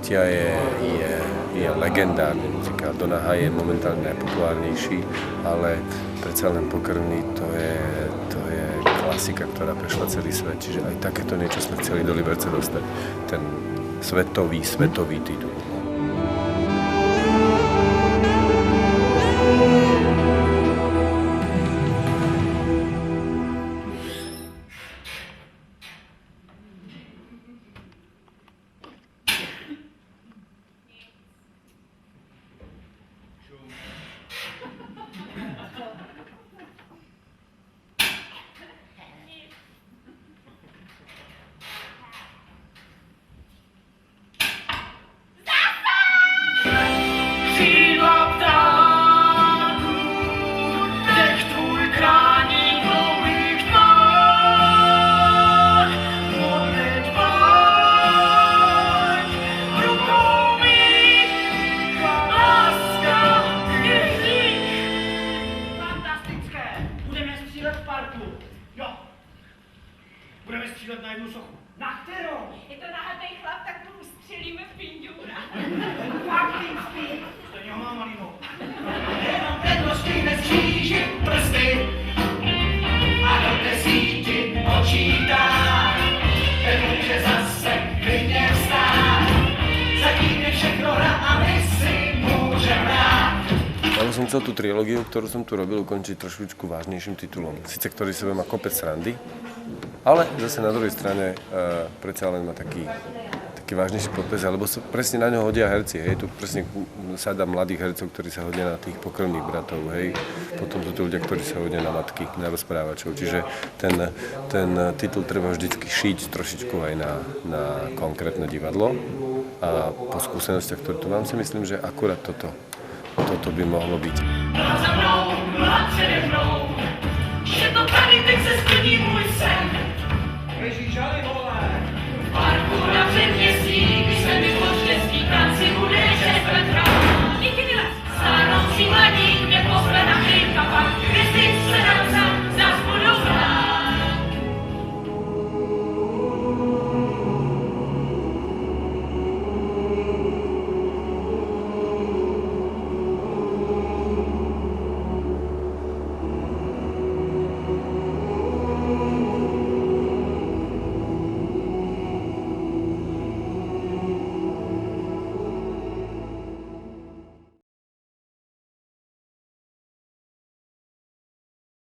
Katia je legendárny muzikál. Donaha je momentálne najpopulárnejší, ale predsa len Pokrvný to je klasika, ktorá prešla celý svet. Čiže aj takéto niečo sme chceli do Liberce dostať. Ten svetový titul. Budeme střílet na jednu sochu. Na kterou? Je to nahatej chlap, tak mu ustřelíme pinďura. Fakt tím spí. Stejně ho mám malýho. Jenom predložky neskřížit prsty a do desíti počítá. Ten může zase klidně vstát. Zatím je všechno hra a my si můžeme hrát. Ja som chcel tú trilógiu, ktorú som tu robil, ukončiť trošičku vážnejším titulom. Sice ktorý sebe má kopec srandy, ale zase na druhej strane predsa len má taký vážnejší podpis, lebo presne na ňo hodia herci, hej, tu presne sada mladých hercov, ktorí sa hodia na tých Pokrvných bratov, hej, potom sú tu ľudia, ktorí sa hodia na matky, na rozprávačov, čiže ten titul treba vždycky šiť trošičku aj na konkrétne divadlo a po skúsenostiach, ktoré tu mám, si myslím, že akurát toto by mohlo byť. Za mnou, přede mnou.